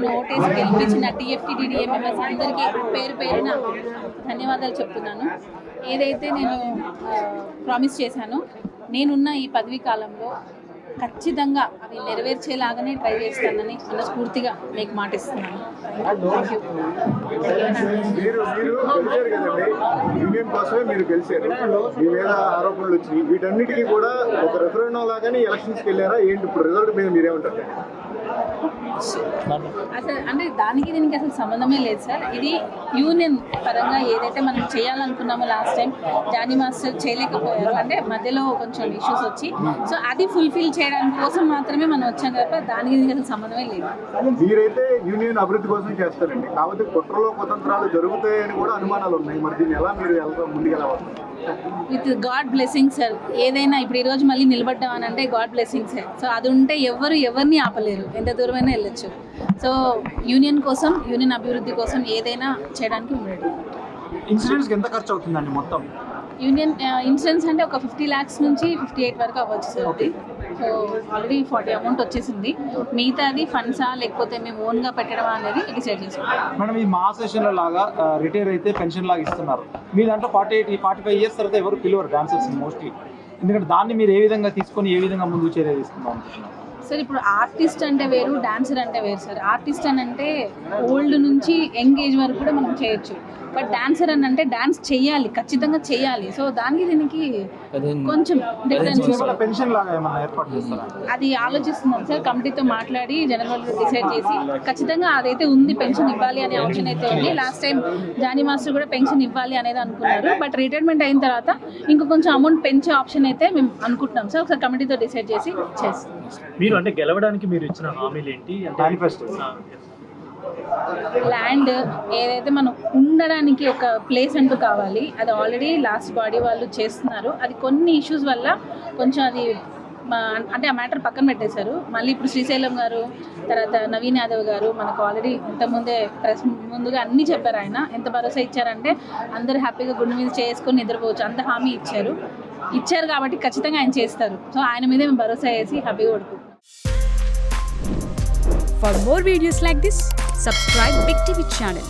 నన్ను ఓటేసి గెలిపించిన TFTDDA మెంబర్స్ అందరికీ పేరు పేరున ధన్యవాదాలు చెప్తున్నాను. ఏదైతే నేను ప్రామిస్ చేశానో నేనున్న ఈ పదవీ కాలంలో ఖచ్చితంగా అవి నెరవేర్చేలాగానే ట్రై చేస్తానని మనస్ఫూర్తిగా మీకు మాటిస్తున్నాను. యూనియన్ కోసమే మీరు గెలిచారు, మీ మీద ఆరోపణలు వచ్చినాయి, వీటన్నిటికీ కూడా ఒక రెఫరెండం లాగానే ఎలక్షన్స్కి వెళ్ళారా ఏంటి? ఇప్పుడు రిజల్ట్ మీద మీరేమంటారు? అసలు అంటే దానికి దీనికి అసలు సంబంధమే లేదు సార్. ఇది యూనియన్ పరంగా ఏదైతే మనం చేయాలనుకున్నామో లాస్ట్ టైం జానీ మాస్టర్ చేయలేకపోయారు, అంటే మధ్యలో కొంచెం ఇష్యూస్ వచ్చి, సో అది ఫుల్ఫిల్ చేయడానికి కోసం మాత్రమే మనం వచ్చాం తప్ప దానికి దీనికి అసలు సంబంధమే లేదు. మీరైతే యూనియన్ అభివృద్ధి కోసం చేస్తారండి, కాబట్టి కుట్రలో కుతంత్రాలు జరుగుతాయని కూడా అనుమానాలు ఉన్నాయి. మరి దీన్ని ఎలా మీరు ముందుకెళ్ళవచ్చు? With god blessing sir. ఏదైనా ఇప్పుడు ఈరోజు మళ్ళీ నిలబడ్డాం అని అంటే గాడ్ బ్లెస్సింగ్ సార్. సో అది ఉంటే ఎవరిని ఆపలేరు, ఎంత దూరమైనా వెళ్ళొచ్చు. సో యూనియన్ కోసం, యూనియన్ అభివృద్ధి కోసం ఏదైనా చేయడానికి రెడీ. ఇన్సూరెన్స్కి ఎంత ఖర్చు అవుతుందండి మొత్తం? యూనియన్ ఇన్సూరెన్స్ అంటే ఒక 50 lakhs నుంచి 58 వరకు అవ్వచ్చు సార్. అది సో ఆల్రెడీ 40 అమౌంట్ వచ్చేసింది. మిగతాది ఫండ్సా లేకపోతే మేము ఓన్గా పెట్టడం అనేది డిసైడ్ చేసుకుంటాం. మేడం, ఈ మా సెషన్లో లాగా రిటైర్ అయితే పెన్షన్ లాగా ఇస్తున్నారు. మీ దాంట్లో 45 years తర్వాత ఎవరు పిలువరు డాన్సర్స్ మోస్ట్లీ, ఎందుకంటే దాన్ని మీరు ఏ విధంగా తీసుకొని ఏ విధంగా ముందుకు చేరేస్తున్నాం? సార్ ఇప్పుడు ఆర్టిస్ట్ అంటే వేరు, డాన్సర్ అంటే వేరు సార్. ఆర్టిస్ట్ అని అంటే ఓల్డ్ నుంచి యంగ్ ఏజ్ వరకు కూడా మనం చేయొచ్చు. బట్ డాన్సర్ అని అంటే డాన్స్ చేయాలి, ఖచ్చితంగా చేయాలి. సో దానికి దీనికి కొంచెం డిఫరెన్స్. పెన్షన్ లాగా ఏమన్నా ఏర్పాటు చేస్తారా? అది ఆలోచిస్తున్నాం సార్, కమిటీతో మాట్లాడి జనరల్ డిసైడ్ చేసి ఖచ్చితంగా అదైతే ఉంది, పెన్షన్ ఇవ్వాలి అనే ఆప్షన్ అయితే ఉంది. లాస్ట్ టైం జానీ మాస్టర్ కూడా పెన్షన్ ఇవ్వాలి అనేది అనుకున్నారు. బట్ రిటైర్మెంట్ అయిన తర్వాత ఇంకా కొంచెం అమౌంట్ పెంచే ఆప్షన్ అయితే మేము అనుకుంటున్నాం సార్. ఒకసారి కమిటీతో డిసైడ్ చేసి చేస్తాం. మీరు అంటే గెలవడానికి మీరు ఇచ్చిన హామీలు ఏంటి? మేనిఫెస్టో ల్యాండ్ ఏదైతే మనం ఉండడానికి ఒక ప్లేస్ అంటూ కావాలి, అది ఆల్రెడీ లాస్ట్ బాడీ వాళ్ళు చేస్తున్నారు. అది కొన్ని ఇష్యూస్ వల్ల కొంచెం అది అంటే ఆ మ్యాటర్ పక్కన పెట్టేశారు. మళ్ళీ ఇప్పుడు శ్రీశైలం గారు, తర్వాత నవీన్ యాదవ్ గారు మనకు ఆల్రెడీ ఇంతకుముందే ప్రెస్ ముందుగా అన్నీ చెప్పారు. ఆయన ఎంత భరోసా ఇచ్చారంటే అందరూ హ్యాపీగా గుండె మీద చేసుకొని నిద్రపోవచ్చు, అంత హామీ ఇచ్చారు కాబట్టి ఖచ్చితంగా ఆయన చేస్తారు. సో ఆయన మీదే మేము భరోసా వేసి హ్యాపీగా పడుకుంటాం. For more videos like this, subscribe Big TV channel.